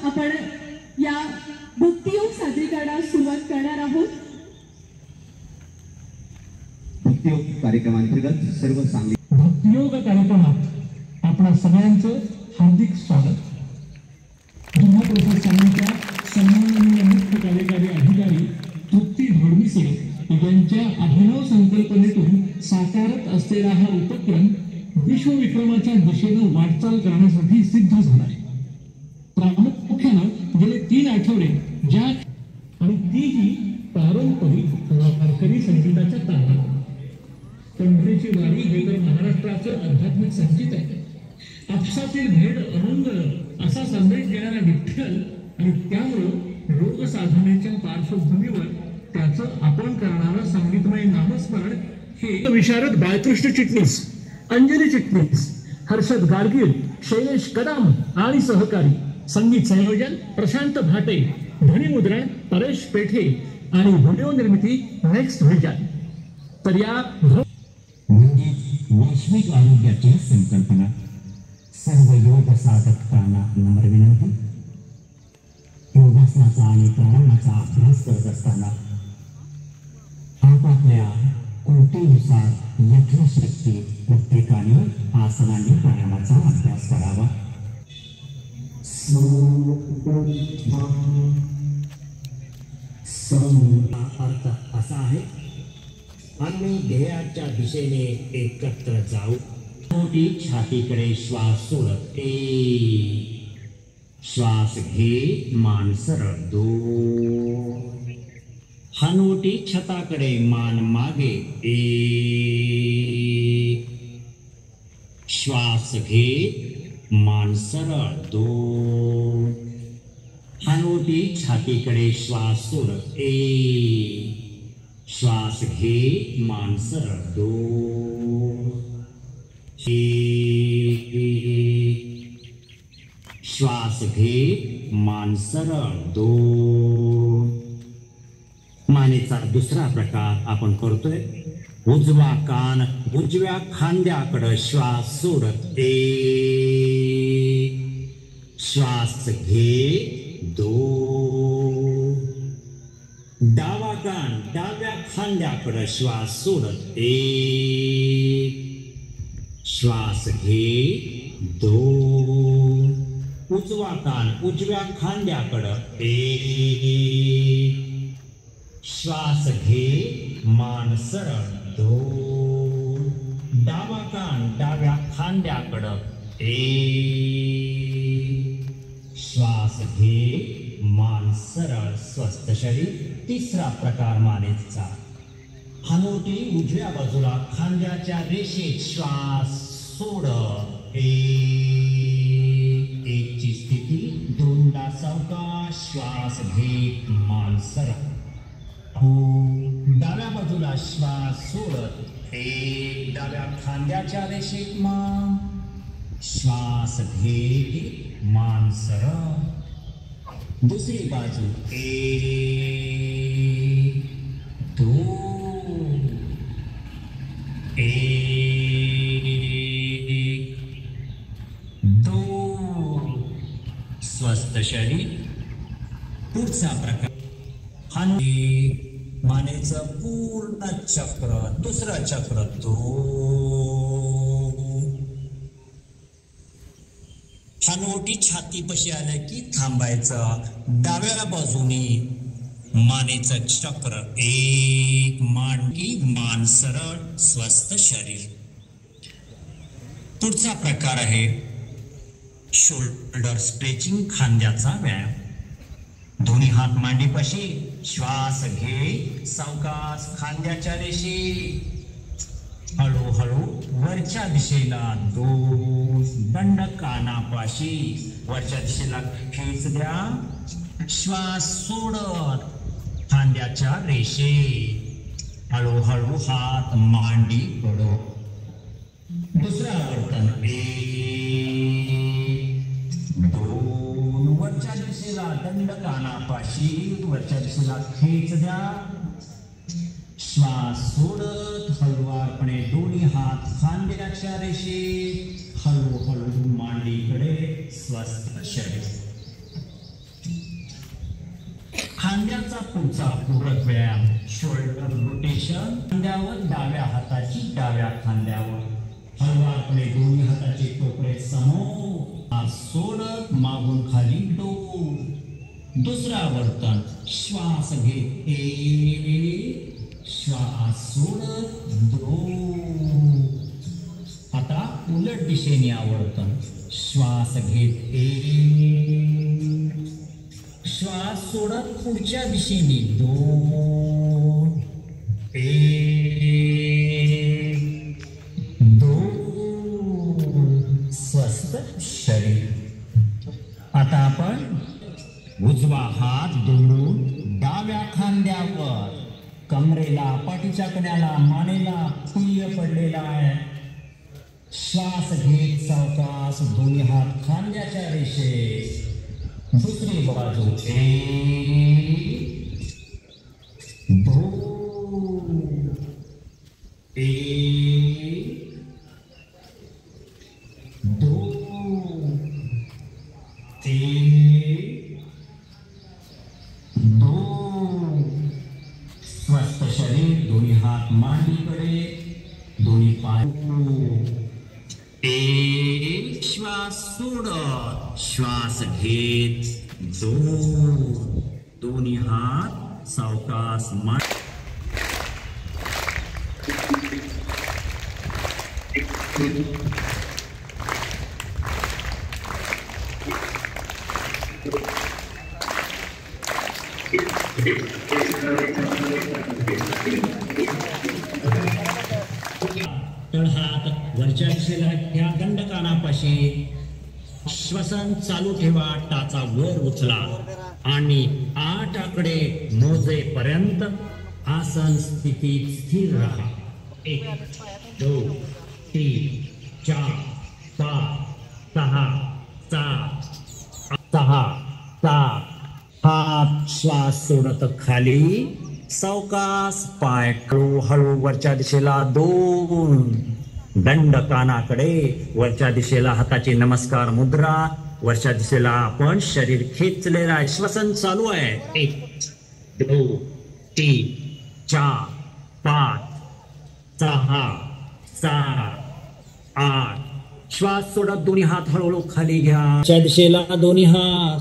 आपण या भक्तियोग सादरीकरणास सुरुवात करणार आहोत। भक्तियोग कार्यक्रमांतर्गत सर्व सांगली भक्तियोग कार्यक्रमात आपणा सगळ्यांचं हार्दिक स्वागत। जिल्हा परिषद सांगलीच्या सन्माननीय मुख्य कार्यकारी अधिकारी तृप्ती धोडमिसे यांच्या अभिनव संकल्पनेतून साकारत असलेला हा उपक्रम विश्वविक्रमाच्या दिशेने वाटचाल करण्यासाठी सिद्ध झाला आहे। प्रामुख्याने गेले 3 आठवडे ज्या आणि तीही पारंपरिक वारकरी संगीताच्या तालावर पंढरीची वारी हे तर महाराष्ट्राचं आध्यात्मिक संगीत आहे। आपसातील भेद अमंगळ असा संदेश देणारा विठ्ठल आणि त्यामुळे रोग साधनेच्या पार्श्वभूमीवर त्याचं आपण करणारं संगीतमय नामस्मरण हे विशारद बाळकृष्ण चिटणीस, अंजली चिटणीस, हर्षद गाडगीळ, शैलेश कदम आणि सहकारी, संगीत संयोजन प्रशांत भाटे, ध्वनिमुद्रण परेश पेठे आणि व्हिडिओ निर्मिती नेक्स्ट व्हिजन। तर या वैश्विक आरोग्याची संकल्पना सर्व योग साधकांना नम्र विनंती। योगासनाचा आणि प्राणायामाचा अभ्यास करत असताना आपापल्या कृतीनुसार यथाशक्ती प्रत्येकाने आसन आणि प्राणायामाचा अभ्यास करावा। अर्थ असा आहे, आम्ही ध्येयाच्या दिशेने एकत्र जाऊ। मोठी छातीकडे श्वास सोडत श्वास घे, मान सरळ 2, हनोटी छताकडे मान मागे 1, श्वास घे, मान सरळ 2, हनोटी छातीकडे श्वास सोडत 1, श्वास घे, मान सरळ 2, श्वास घे, मान सरळ 2। मानेचा दुसरा प्रकार आपण करतोय। उजवा कान उजव्या खांद्याकडे श्वास सोडत 1, श्वास घे 2, डावा कान डाव्या खांद्याकडे श्वास सोडत 1, श्वास घे 2, उजवा कान उजव्या खांद्याकडे 1, श्वास घे, मान सरळ 2, डावा कान डाव्या खांद्याकडे 1, श्वास घे, मान सरळ स्वस्थ शरीर। तिसरा प्रकार मानेचा, हनोटी उजव्या बाजूला खांद्याच्या रेषेत श्वास सोड 1 ची स्थिती, 2दा सावकाश श्वास घे, मान सरळ 2, डाव्या बाजूला श्वास सोडत 1, डाव्या खांद्याच्या रेषेत मान, श्वास घे, मान सरळ, दुसरी बाजू 1 2 1 2, स्वस्थ शरीर। पुढचा प्रकार, मानेचं पूर्ण चक्र, दुसरं चक्र 2, हनोटी छातीपाशी आलं की थांबायचं, डाव्या बाजूने मानेचं चक्र 1, मान की मान सरळ, स्वस्थ शरीर। पुढचा प्रकार आहे शोल्डर स्ट्रेचिंग, खांद्याचा व्यायाम। दोन्ही हात मांडीपाशी, श्वास घे, सावकाश खांद्याच्या रेषे, हळूहळू वरच्या दिशेला 2, दंड कानापाशी वरच्या दिशेला खेच द्या, श्वास सोडत खांद्याच्या रेषे, हळूहळू हात मांडी कडो, दुसरा वर्तन 1 2, वरच्या दिशेला दंड कानापाशी वरच्या दिशेला खेच द्या, श्वास सोडत हळुवारपणे दोन्ही हात खांद्याच्या रेषेत, हळूहळू मांडीकडे, स्वस्थ शरीर। खांद्याचा पुढचा पूरक व्यायाम शोल्डर रोटेशन. खांद्यावर डाव्या हाताची डाव्या खांद्यावर हलवारपणे दोन्ही हाताचे टोपरे समोर सोडत मागून खाली डोल. दुसरा वर्तन श्वास घे श्वास सोडत दोन. आता उलट दिशेने आवर्तन श्वास घेत श्वास सोडत पुढच्या दिशेने दोन दोन. स्वस्थ शरीर. आता आपण उजवा हात दुमडून डाव्या खांद्यावर कमरेला पाठीच्या कण्याला मानेला पुल्य पडलेला आहे. श्वास घेत सावकाश दोन्ही हात खांद्याच्या रेषेत. दुसरी बाजू दोन दोन तीन दोन. स्वस्थ शरीर. दोन्ही हात मांडीकडे दोन्ही पाय. श्वास सोडत श्वास घेत दोन. दोन्ही हात सावकाश मान. तळहात वरच्या दिशेला घ्या दंडकानापाशी. श्वसन चालू ठेवा. टाचा वर उचला आणि 8 आकडे मोजेपर्यंत आसन स्थितीत स्थिर राहा. 1 2 3 4 5 6 7 हात श्वास सोडत खाली सावकाश. पाय हळू वरच्या दिशेला दोन. दंड कानाकडे वरच्या दिशेला हाताची नमस्कार मुद्रा. वरच्या दिशेला आपण शरीर खेचलेलं आहे. श्वसन चालू आहे. 1 2 3 4 5 6 7 8. श्वास सोडत दोन्ही हात हळूहळू खाली घ्या. वरच्या दिशेला दोन्ही हात.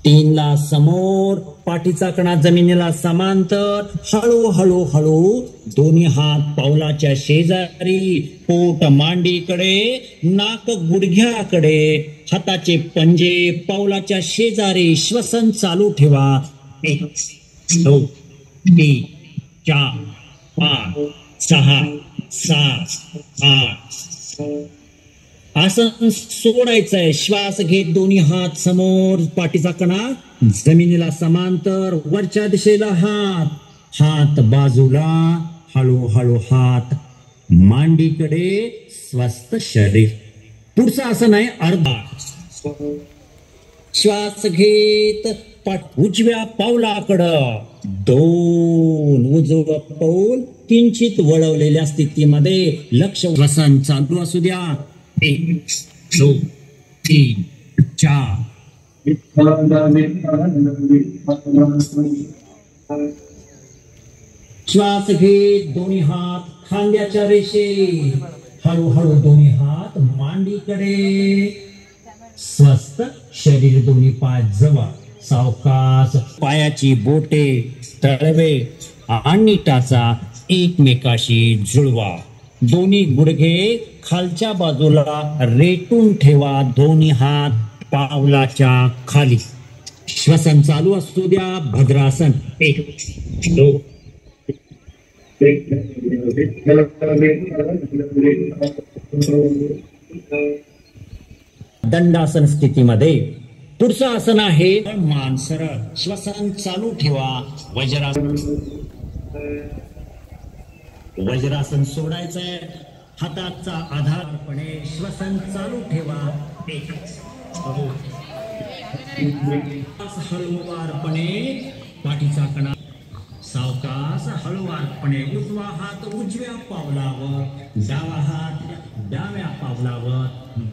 3 ला समोर. पाठीचा कणा जमिनीला समांतर. हळू हळू हळू दोन्ही हात पावलाच्या शेजारी. पोट मांडीकडे. नाक गुडघ्याकडे. हाताचे पंजे पावलाच्या शेजारी. श्वसन चालू ठेवा. 1 2 3 4 5 6 7 8. आसन सोडायचंय. श्वास घेत दोन्ही हात समोर. पाठीचा कणा जमिनीला समांतर. वरच्या दिशेला हात. हात बाजूला. हळूहळू हात मांडीकडे. स्वस्थ शरीर. पुढचं आसन आहे अर्धा. श्वास घेत उजव्या पावलाकडं दोन. उजवं पाऊल किंचित वळवलेल्या स्थितीमध्ये. लक्ष. श्वसन चालू असू द्या. 1 2 3 4. श्वास घेत दोन्ही हात खांद्याच्या रेषेत. हळूहळू दोन्ही हात मांडीकडे. स्वस्थ शरीर. दोन्ही पाय जवळ. सावकाश. पायाची बोटे तळवे आणि टाचा एकमेकाशी जुळवा. दोन्ही गुडघे खालच्या बाजूला रेटून ठेवा. दोन्ही हात पावलाच्या खाली. श्वसन चालू असू द्या. भद्रासन. 1 2 दंडासन स्थितीमध्ये. पुढचं आसन आहे मान सरळ. श्वसन चालू ठेवा. वज्रासन. वज्रासन सोडायचंय. हाताचा आधारपणे. श्वसन चालू ठेवा. 1 हळूवारपणे. पाठीचा कणा सावकाश हळूवारपणे. उजवा हात उजव्या पावलावर. डावा हात डाव्या पावलावर.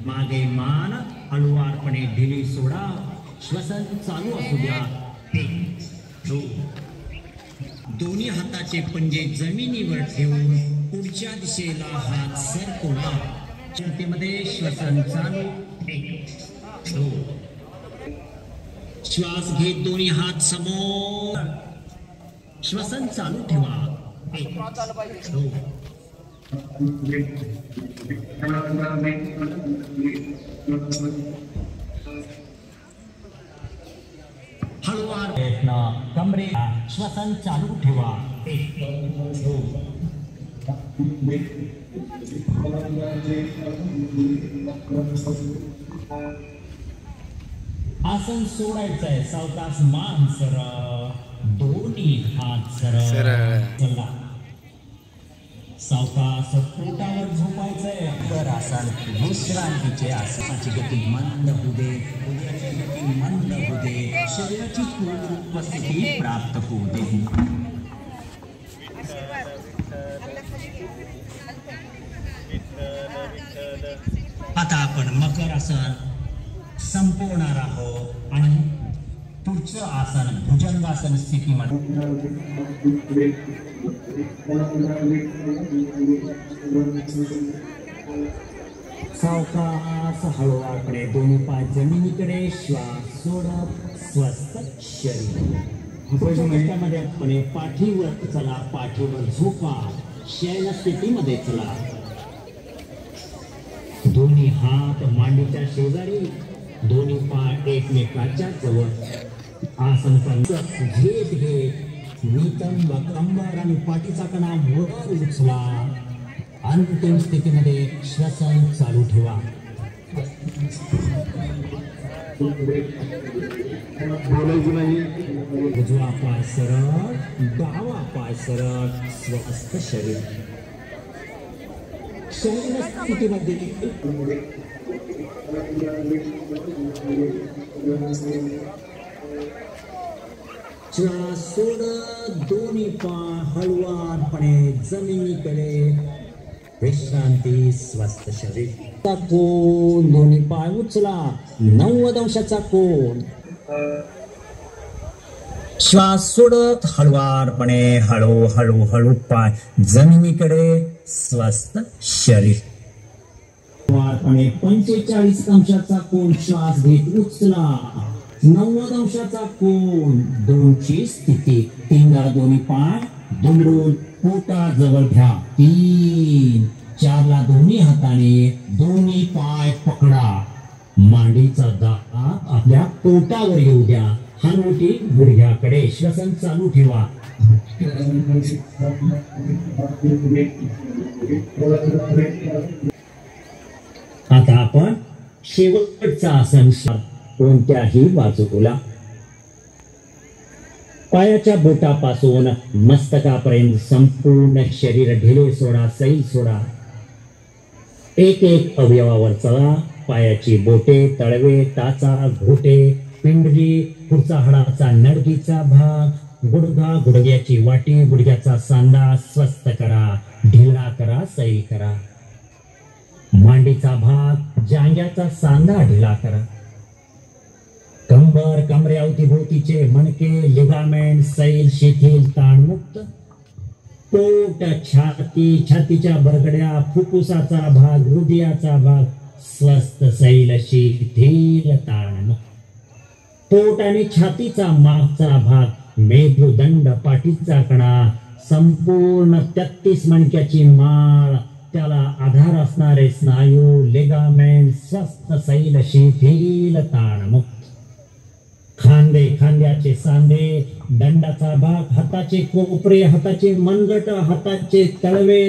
मागे मान. हळूवारपणे ढिली सोडा. श्वसन चालू असू द्या. 1 हो. दोन्ही हाताचे पंजे जमिनीवर ठेवून पुढच्या दिशेला हात सरकवा. चिंतेमध्ये श्वसन चालू. हो. श्वास घेत दोन्ही हात समोर. श्वसन चालू ठेवा. हो. हळूवार प्रयत्न. कमरे श्वसन चालू ठेवा. हो. आसन सोडायचंय. सावकाश मान सरळ. दोन्ही हात सरळ. चला. सावकाश पोटावर झोपायचंय. तर आसन विश्रांतीचे. आसनाची गती मंद होऊ दे. उद्याची गती मंद होऊ दे. शरीराची पूर्ण उपस्थिती प्राप्त होऊ दे. आता आपण मकर आसन संपवणार आहोत आणि पुढचं आसन भुजंगासन स्थितीमध्ये. सावकाश हळूवारपणे दोन्ही पाय जमिनीकडे. श्वास सोडत स्वस्थ शरीर. भुजंगामध्ये पाठीवर चला. पाठीवर झोपा. शयन स्थितीमध्ये चला. दोन्ही हात मांडीच्या शेजारी. दोन्ही पाय एकमेकाच्या जवळ. आसन घेत घेत नितंब कंबर आणि पाठीचा कणा वर उचला. अंतिम स्थितीमध्ये श्वसन चालू ठेवा. उजवा पाय सरळ. डावा पाय सरळ. स्वस्थ शरीर. शरीर स्थितीमध्ये श्वास सोडत दोन्ही पाय हळुवारपणे जमिनीकडे. विश्रांती. स्वस्थ शरीर. कोन. दोन्ही पाय उचला. 90 अंशाचा कोन. श्वास सोडत हळुवारपणे. हळू हळू हळू पाय जमिनीकडे. स्वस्थ शरीर. हळुवारपणे 45 अंशाचा कोन. श्वास घेत उचला. 90 अंशाचा कोन. 2 ची स्थिती. 3 दोन्ही पाय दुमडून पोटाजवळ घ्या. 3 4 दोन्ही हाताने दोन्ही पाय पकडा. मांडीचा दाब आपल्या पोटावर येऊ द्या. हानोटी गुडघ्याकडे. श्वसन चालू ठेवा. आता आपण शेवटचा आसन. कोणत्याही बाजूला. पायाच्या बोटापासून मस्तकापर्यंत संपूर्ण शरीर ढिले सोडा. सैल सोडा. एक एक अवयवावर चला. पायाची बोटे, तळवे, टाचा, घोटे, पिंडली, पुढचा हाडाचा नडगीचा भाग, गुडघा, गुडघ्याची वाटी, गुडघ्याचा सांधा स्वस्थ करा. ढिला करा. सैल करा. मांडीचा भाग, जांघ्याचा सांधा ढिला करा. कंबर, कमरे अवतीभोवतीचे मणके, लिगामेंट सैल, शिथिल, ताणमुक्त. पोट, छाती, छातीच्या बरगड्या, फुफ्फुसाचा भाग, हृदयाचा भाग स्वस्थ, सैल, शिथिल, ताणमुक्त. पोट आणि छातीचा मागचा भाग, मेरुदंड, पाठीचा कणा, संपूर्ण 33 मणक्याची माळ, त्याला आधार असणारे स्नायू, लिगामेंट स्वस्थ, सैल, शिथिल, ताणमुक्त. खांदे, खांद्याचे सांधे, दंडाचा भाग, हाताचे कोपरे, हाताचे मनगट, हाताचे तळवे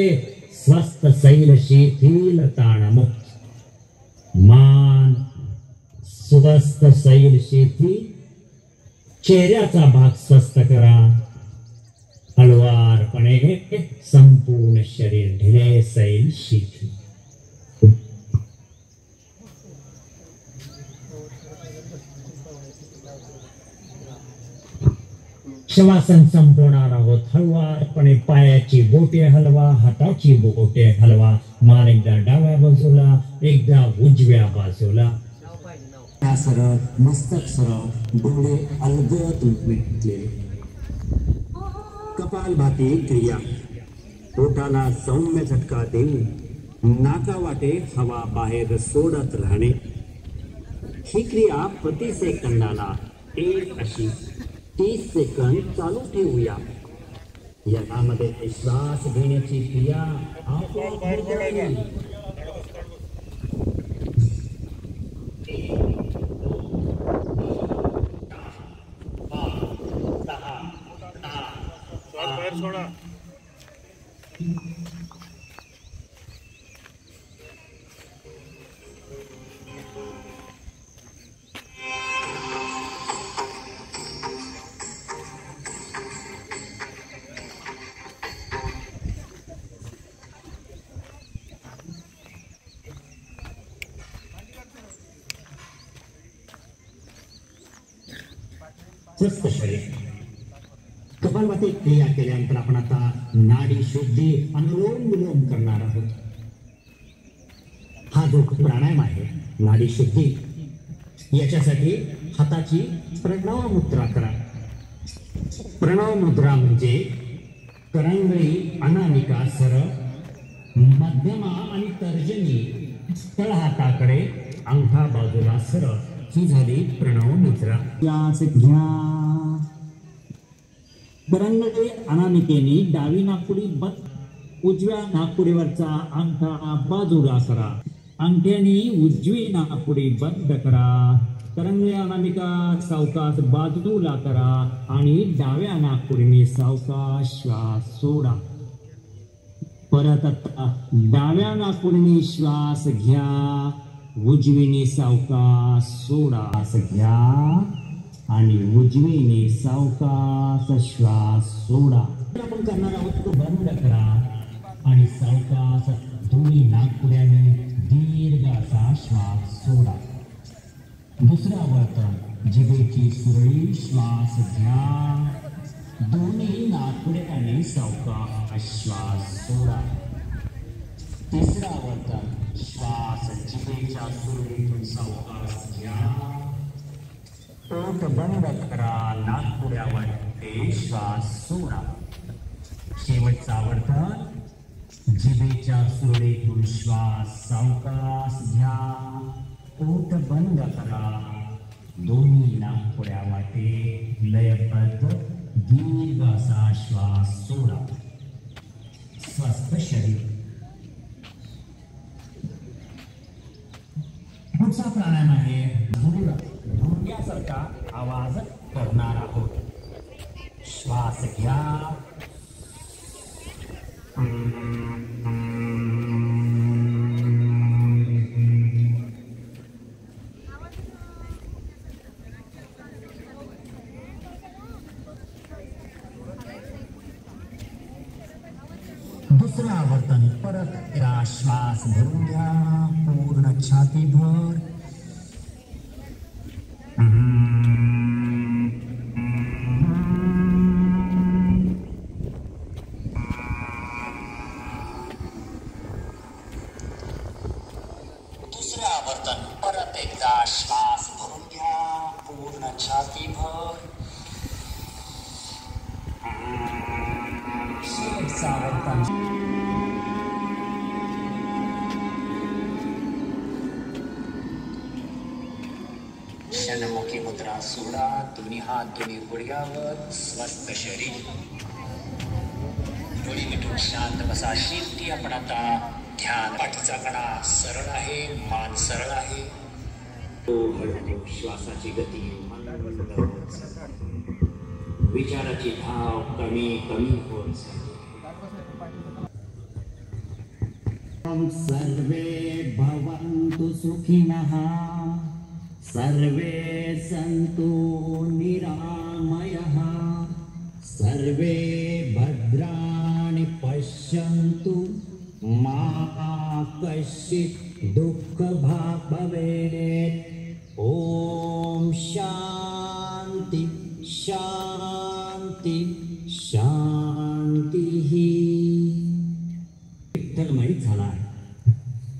स्वस्थ, सैल, शिथिल, ताणमुक्त. मान स्वस्थ, सैल, शिथिल. चेहऱ्याचा भाग स्वस्थ करा. हळुवारपणे संपूर्ण शरीर ढिले, सैल, शिथिल. शवासन संपवणार आहोत. हळुवारपणे पायाची बोटे हलवा, हाताची बोटे हलवा. मान एकदा डाव्या बाजूला, एकदा उजव्या बाजूला. सरळ, मस्तक सरळ, डोळे अलगद मिटले. कपालभाती क्रिया. पोटाला सौम्य झटका देऊन नाका वाटे हवा बाहेर सोडत राहणे. ही क्रिया प्रति सेकंदाला 1 अशी 30 सेकंद चालू ठेवूया. यामध्ये श्वास घेण्याची क्रिया आपोआप होत राहील. स्वस्थ शरीर. कपालभाती क्रिया केल्यानंतर आपण आता नाडी शुद्धी अनुलोम विलोम करणार आहोत. हा जो प्राणायाम आहे नाडी शुद्धी, याच्यासाठी हाताची प्रणव मुद्रा करा. प्रणव मुद्रा म्हणजे करंगळी अनामिका सरळ, मध्यमा आणि तर्जनी तळहाताकडे, अंगठा बाजूला सरळ. ही झाली प्रणव मुद्रा. श्वास घ्या. करंगळी अनामिकेने डावी नाकपुडी बंद, उजव्या नाकपुडीवरचा अंगठा बाजूला करा. अंगठ्याने उजवी नाकपुडी बंद करा. करंगळी अनामिका सावकाश बाजूला करा आणि डाव्या नाकपुडीने सावकाश श्वास सोडा. परत आता डाव्या नाकपुडीने श्वास घ्या, उजवीने सावकाश सोडा. श्वास घ्या आणि उजवीने सावकाश श्वास सोडा. आपण करणार आहोत तो बंद करा आणि सावकाश दोन्ही नाकपुड्याने दीर्घ असा श्वास सोडा. दुसरा वर्तन जिभेची सुरळी. श्वास घ्या, दोन्ही नाकपुड्याने सावकाश श्वास सोडा. तिसरा वर्तन श्वास जिभेच्या सुरळीतून सावकाश घ्या, पोट बंद करा, नाकपुड्यावर श्वास सोडा. शेवटचा वर्तन जिभेच्या सुरळीतून श्वास सावकाश घ्या, पोट बंद करा, दोन्ही नाकपुड्या वाटे लयबद्ध दीर्घ असा श्वास सोडा. स्वस्थ शरीर. पुढचा प्राणायाम आहे भुंग्यासारखा आवाज करणार आहोत. श्वास घ्या, दुसरा वर्तन परत एकदा श्वास भरून घ्या, पूर्ण छातीभर. दुसऱ्या वर्तन परत एकदा श्वास भरून घ्या, पूर्ण छातीभर. शेवटचा वर्तन शनमुखी मुद्रा सोडा. दोन्ही हात दोन्ही गुडघ्यावर. स्वस्थ शरीर. डोळे मिटून शांत बसा. शिस्ती. आपण आता ध्यान. पाठीचा कणा सरळ आहे, मान सरळ आहे. हळूहळू श्वासाची गती मंद होत जाते. विचाराची धाव कमी कमी होत जाते. सर्वे भवन्तु सुखिनः, सर्वे सन्तु निरामयः, सर्वे भद्राणि पश्यन्तु, मा कश्चित् दुःखभाग् भवेत्. ओम शांति शांति शांति. विठ्ठलमयी झाला आहे.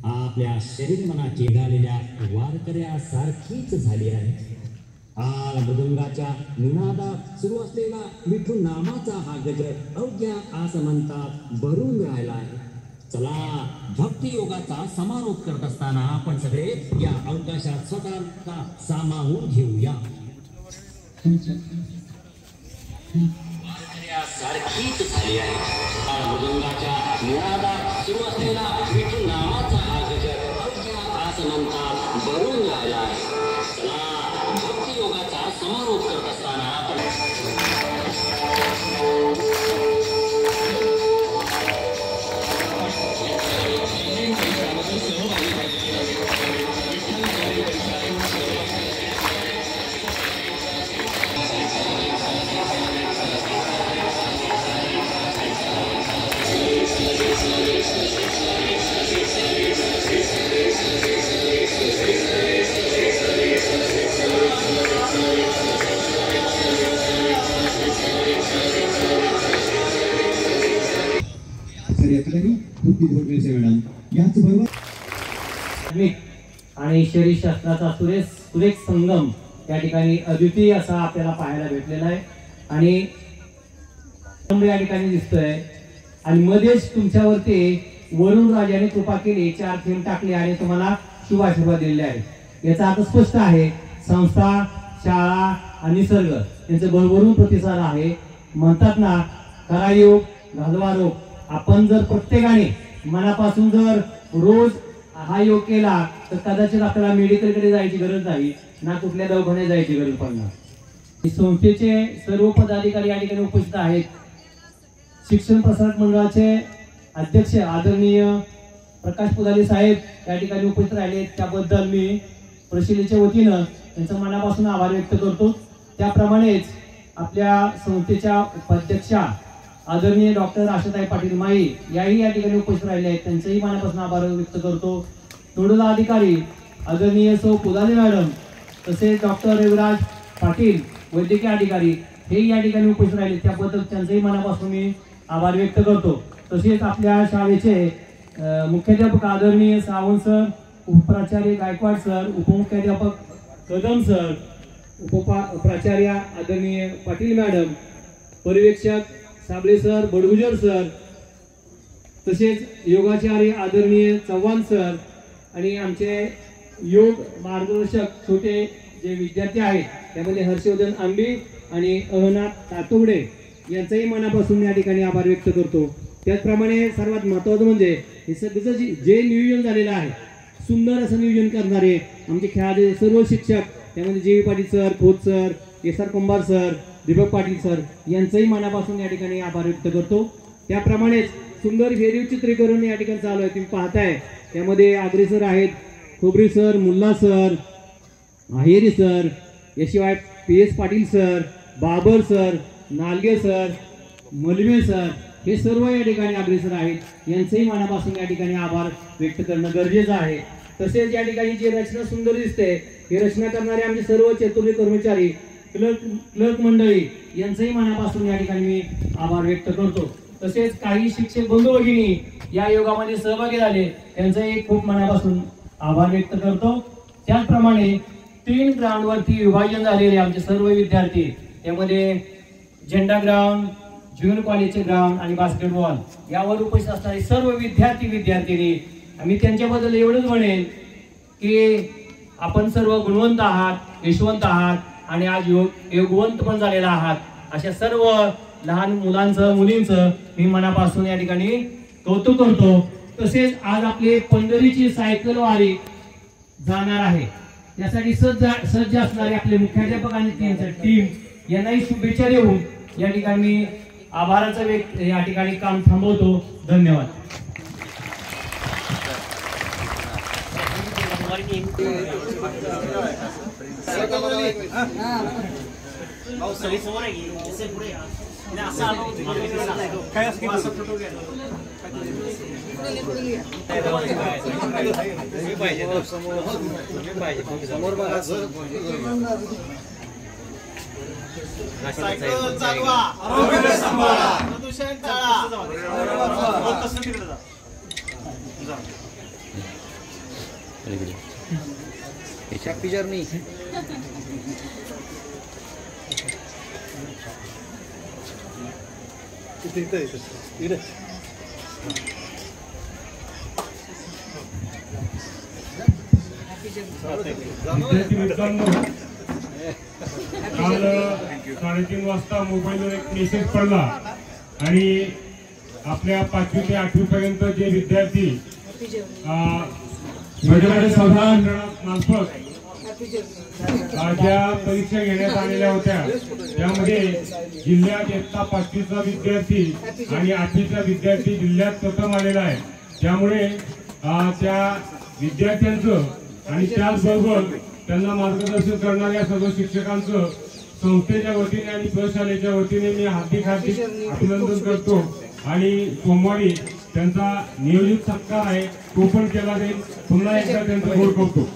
आपल्या शरीर मनाची घालेल्या वारकऱ्यासारखीच झाली आहे. मृदुंगाच्या निनादात सुरू असलेला विठू नामाचा हा गजर अवघ्या आसमंतात भरून राहिला आहे. चला भक्ती योगाचा समारोप करत असताना आपण सगळे या अवकाशात स्वतःला सामावून घेऊया. सारखीच झाली आहे. मृदुंगाच्या निनादात सुरू असलेला विठू नामाचा हा गजर अवघ्या आसमंतात भरून राहिला आहे. चला भक्ती योगाचा समारोप करत असताना आपण सर या ठिकाणी तृप्ती धोडमेसे मॅडम याचबरोबर आणि शरीरशास्त्राचा सुरेख संगम या ठिकाणी अद्वितीय असा आपल्याला पाहायला भेटलेला आहे. आणि या ठिकाणी दिसतोय आणि मध्येच तुमच्यावरती वरुण राजाने कृपा केली, 4 थेंब टाकले आणि तुम्हाला शुभ आशीर्वाद दिलेले आहे. याचा अर्थ स्पष्ट आहे. संस्था, शाळा आणि निसर्ग यांचे भरभरून प्रतिसाद आहे. म्हणतात ना, खरा योग घालवा रोग. आपण जर प्रत्येकाने मनापासून जर रोज हा योग केला तर कदाचित आपल्याला मेडिकलकडे जायची गरज नाही ना कुठल्या दवाखान्यात जायची गरज पडणार. संस्थेचे सर्व पदाधिकारी या ठिकाणी उपस्थित आहेत. शिक्षण प्रसारक मंडळाचे अध्यक्ष आदरणीय प्रकाश पुदाले साहेब या ठिकाणी उपस्थित राहिले. त्याबद्दल मी प्रशिलेच्या वतीनं त्यांचा मनापासून आभार व्यक्त करतो. त्याप्रमाणेच आपल्या संस्थेच्या उपाध्यक्षा आदरणीय डॉक्टर आशाताई पाटील माई याही या ठिकाणी उपस्थित राहिले आहेत. त्यांचंही मनापासून आभार व्यक्त करतो. नोडल अधिकारी आदरणीय सौ पुदाले मॅडम तसेच डॉक्टर रविराज पाटील वैद्यकीय अधिकारी हे या ठिकाणी उपस्थित राहिले. त्याबद्दल त्यांचंही मनापासून मी आभार व्यक्त करतो. तसेच आपल्या शाळेचे मुख्याध्यापक आदरणीय सावंत सर, उपप्राचार्य गायकवाड सर, उपमुख्याध्यापक कदम सर, उपप्राचार्य आदरणीय पाटील मॅडम, पर्यवेक्षक साबळे सर, बडगुजर सर, तसेच योगाचार्य आदरणीय चव्हाण सर आणि आमचे योग मार्गदर्शक छोटे जे विद्यार्थी आहेत त्यामध्ये हर्षवर्धन आंबी आणि अहनाथ तातोडे यांचाही मनापासून या ठिकाणी आभार व्यक्त करतो. त्याचप्रमाणे सर्वात महत्त्वाचं म्हणजे हे सगळं जे नियोजन झालेलं आहे, सुंदर असं नियोजन करणारे आमचे खेळाचे सर्व शिक्षक, त्यामध्ये G. Patil sir, Khot sir, S R. Kumbhar sir, Deepak Patil sir यांचंही मनापासून या ठिकाणी आभार व्यक्त करतो. त्याप्रमाणेच सुंदर व्हिडिओ चित्रीकरण या ठिकाणी चालू आहे, तुम्ही पाहताय. त्यामध्ये आगरे सर आहेत, Khobri sir, Mulla sir, Aheri sir, याशिवाय PS Patil sir, Babar sir, Nalge sir, Malve sir हे सर्व या ठिकाणी अग्रेसर आहेत. यांचंही मनापासून या ठिकाणी आभार व्यक्त करणं गरजेचं आहे. तसेच या ठिकाणी जी रचना सुंदर दिसते ही रचना करणारे आमचे सर्व चतुर्थ कर्मचारी, क्लर्क मंडळी यांचंही मनापासून या ठिकाणी मी आभार व्यक्त करतो. तसेच काही शिक्षक बंधू भगिनी या योगामध्ये सहभागी झाले त्यांचंही खूप मनापासून आभार व्यक्त करतो. त्याचप्रमाणे 3 ग्राउंडवरती विभाजन झालेले आमचे सर्व विद्यार्थी, त्यामध्ये झेंडा ग्राउंड, ज्युनियर कॉलेजचे ग्राउंड आणि बास्केटबॉल यावर उपस्थित असणारे सर्व विद्यार्थी आम्ही त्यांच्याबद्दल एवढंच म्हणेन की आपण सर्व गुणवंत आहात, यशवंत आहात आणि आज योगवंत पण झालेला आहात. अशा सर्व लहान मुलांचं, मुलींचं मी मनापासून या ठिकाणी कौतुक करतो. तसेच आज आपली पंढरीची सायकल वारी जाणार आहे, त्यासाठी सज्ज असणारे आपले मुख्याध्यापक आणि त्यांची टीम यांनाही शुभेच्छा देऊन या ठिकाणी मी आभाराचं या ठिकाणी काम थांबवतो. धन्यवाद. सायकल चालवा, आरोग्य सांभाळा, प्रदूषण टाळा. Happy journey. विद्यार्थी मित्रांनो, काल 3:30 वाजता मोबाईलवर एक मेसेज पडला आणि आपल्या 5वी ते 8वी पर्यंत जे विद्यार्थी मार्फत ज्या परीक्षा घेण्यात आलेल्या होत्या त्यामध्ये जिल्ह्यात इयत्ता 5वीचा विद्यार्थी आणि 8वीचा विद्यार्थी जिल्ह्यात प्रथम आलेला आहे. त्यामुळे त्या विद्यार्थ्यांचं आणि त्याचबरोबर त्यांना मार्गदर्शन करणाऱ्या सर्व शिक्षकांचं संस्थेच्या वतीने आणि प्रशालेच्या वतीने मी हार्दिक अभिनंदन करतो. आणि सोमवारी त्यांचा नियोजित सत्कार आहे तो पण केला जाईल. पुन्हा एकदा त्यांचा गोड करतो.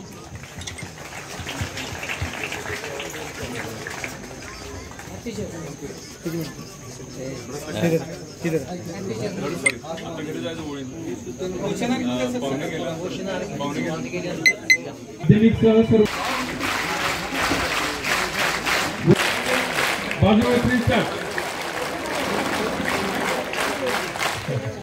बाजूला